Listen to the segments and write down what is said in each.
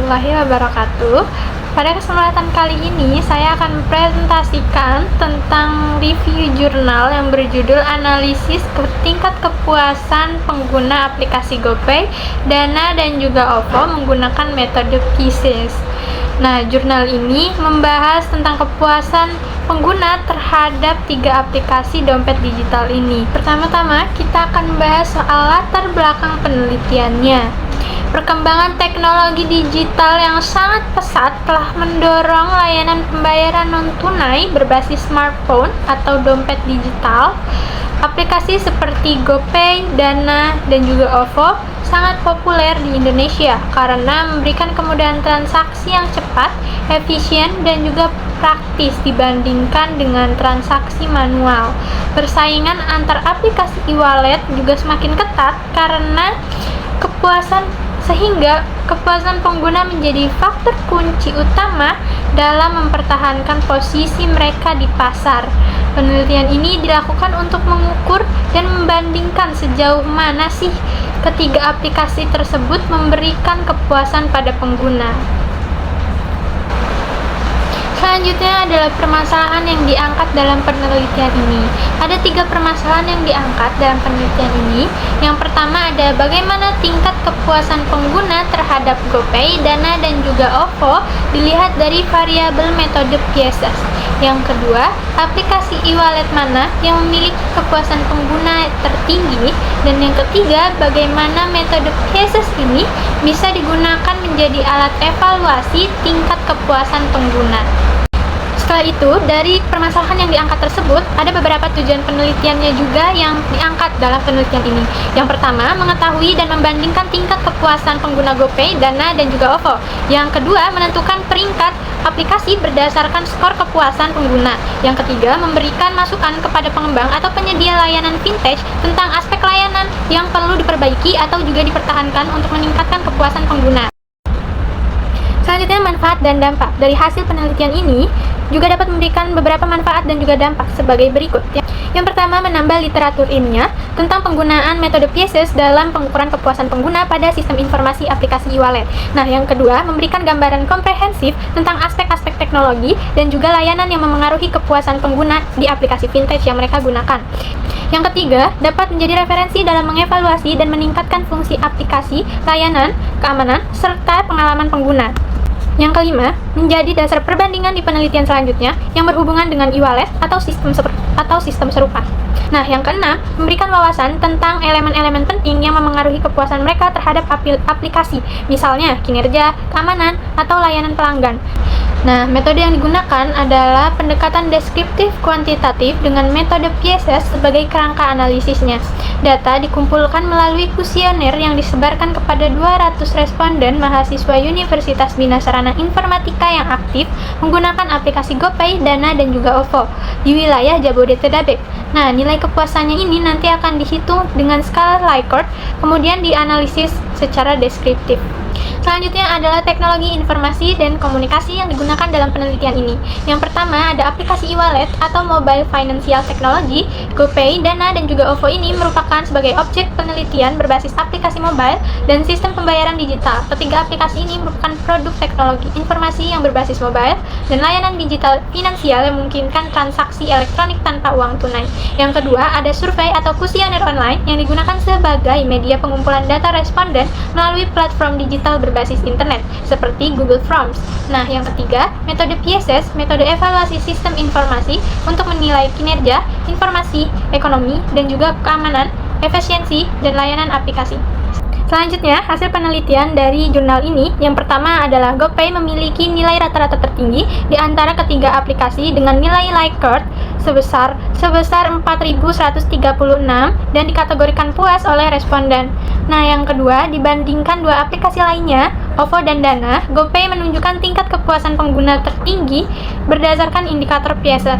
warahmatullahi wabarakatuh. Pada kesempatan kali ini, saya akan mempresentasikan tentang review jurnal yang berjudul Analisis Tingkat Kepuasan Pengguna Aplikasi GoPay, Dana, dan juga OVO menggunakan metode PISA. Nah, jurnal ini membahas tentang kepuasan pengguna terhadap 3 aplikasi dompet digital ini. Pertama-tama, kita akan membahas soal latar belakang penelitiannya. Perkembangan teknologi digital yang sangat pesat telah mendorong layanan pembayaran non-tunai berbasis smartphone atau dompet digital. Aplikasi seperti GoPay, Dana, dan juga OVO sangat populer di Indonesia karena memberikan kemudahan transaksi yang cepat, efisien, dan juga praktis dibandingkan dengan transaksi manual. Persaingan antar aplikasi e-wallet juga semakin ketat karena sehingga kepuasan pengguna menjadi faktor kunci utama dalam mempertahankan posisi mereka di pasar. Penelitian ini dilakukan untuk mengukur dan membandingkan sejauh mana sih ketiga aplikasi tersebut memberikan kepuasan pada pengguna. Selanjutnya adalah permasalahan yang diangkat dalam penelitian ini. Ada 3 permasalahan yang diangkat dalam penelitian ini. Yang pertama ada bagaimana tingkat kepuasan pengguna terhadap GoPay, Dana, dan juga OVO dilihat dari variabel metode PISA. Yang kedua, aplikasi e-wallet mana yang memiliki kepuasan pengguna tertinggi. Dan yang ketiga, bagaimana metode PISA ini bisa digunakan menjadi alat evaluasi tingkat kepuasan pengguna. Setelah itu, dari permasalahan yang diangkat tersebut, ada beberapa tujuan penelitiannya juga yang diangkat dalam penelitian ini. Yang pertama, mengetahui dan membandingkan tingkat kepuasan pengguna GoPay, Dana, dan juga OVO. Yang kedua, menentukan peringkat aplikasi berdasarkan skor kepuasan pengguna. Yang ketiga, memberikan masukan kepada pengembang atau penyedia layanan vintage tentang aspek layanan yang perlu diperbaiki atau juga dipertahankan untuk meningkatkan kepuasan pengguna. Selanjutnya, manfaat dan dampak. Dari hasil penelitian ini juga dapat memberikan beberapa manfaat dan juga dampak sebagai berikut. Yang pertama, menambah literatur ilmiah tentang penggunaan metode PISA dalam pengukuran kepuasan pengguna pada sistem informasi aplikasi e-wallet. Nah, yang kedua, memberikan gambaran komprehensif tentang aspek-aspek teknologi dan juga layanan yang memengaruhi kepuasan pengguna di aplikasi vintage yang mereka gunakan. Yang ketiga, dapat menjadi referensi dalam mengevaluasi dan meningkatkan fungsi aplikasi, layanan, keamanan, serta pengalaman pengguna. Yang kelima, menjadi dasar perbandingan di penelitian selanjutnya yang berhubungan dengan e-wallet atau sistem serupa. Nah, yang keenam, memberikan wawasan tentang elemen-elemen penting yang memengaruhi kepuasan mereka terhadap aplikasi, misalnya kinerja, keamanan, atau layanan pelanggan. Nah, metode yang digunakan adalah pendekatan deskriptif kuantitatif dengan metode PISA sebagai kerangka analisisnya. Data dikumpulkan melalui kuesioner yang disebarkan kepada 200 responden mahasiswa Universitas Bina Sarana Informatika yang aktif menggunakan aplikasi GoPay, Dana, dan juga OVO di wilayah Jabodetabek. Nah, nilai kepuasannya ini nanti akan dihitung dengan skala Likert, kemudian dianalisis secara deskriptif. Selanjutnya adalah teknologi informasi dan komunikasi yang digunakan dalam penelitian ini. Yang pertama ada aplikasi e-wallet atau mobile financial technology. GoPay, Dana, dan juga OVO ini merupakan sebagai objek penelitian berbasis aplikasi mobile dan sistem pembayaran digital. Ketiga aplikasi ini merupakan produk teknologi informasi yang berbasis mobile dan layanan digital finansial yang memungkinkan transaksi elektronik tanpa uang tunai. Yang kedua ada survei atau kuesioner online yang digunakan sebagai media pengumpulan data responden melalui platform digital berbasis internet seperti Google Forms. Nah, yang ketiga, metode PISA, metode evaluasi sistem informasi untuk menilai kinerja, informasi, ekonomi, dan juga keamanan, efisiensi, dan layanan aplikasi. Selanjutnya, hasil penelitian dari jurnal ini, yang pertama adalah GoPay memiliki nilai rata-rata tertinggi di antara ketiga aplikasi dengan nilai Likert sebesar 4.136 dan dikategorikan puas oleh responden. Nah, yang kedua, dibandingkan 2 aplikasi lainnya, OVO dan Dana, GoPay menunjukkan tingkat kepuasan pengguna tertinggi berdasarkan indikator PISA.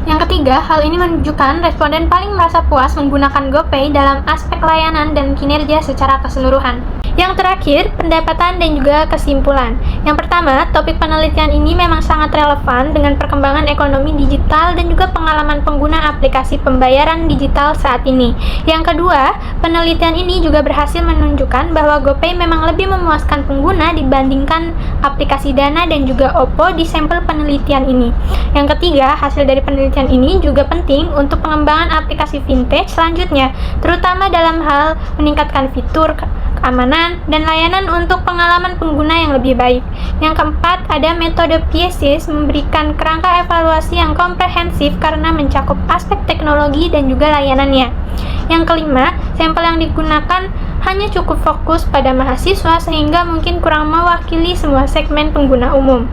Yang ketiga, hal ini menunjukkan responden paling merasa puas menggunakan GoPay dalam aspek layanan dan kinerja secara keseluruhan. Yang terakhir, pendapatan dan juga kesimpulan. Yang pertama, topik penelitian ini memang sangat relevan dengan perkembangan ekonomi digital dan juga pengalaman pengalaman pengguna aplikasi pembayaran digital saat ini. Yang kedua, penelitian ini juga berhasil menunjukkan bahwa GoPay memang lebih memuaskan pengguna dibandingkan aplikasi Dana dan juga OPPO di sampel penelitian ini. Yang ketiga, hasil dari penelitian ini juga penting untuk pengembangan aplikasi fintech selanjutnya, terutama dalam hal meningkatkan fitur, keamanan, dan layanan untuk pengalaman pengguna yang lebih baik. Yang keempat, ada metode PIESIS memberikan kerangka evaluasi yang komprehensif karena mencakup aspek teknologi dan juga layanannya. Yang kelima, sampel yang digunakan hanya cukup fokus pada mahasiswa sehingga mungkin kurang mewakili semua segmen pengguna umum.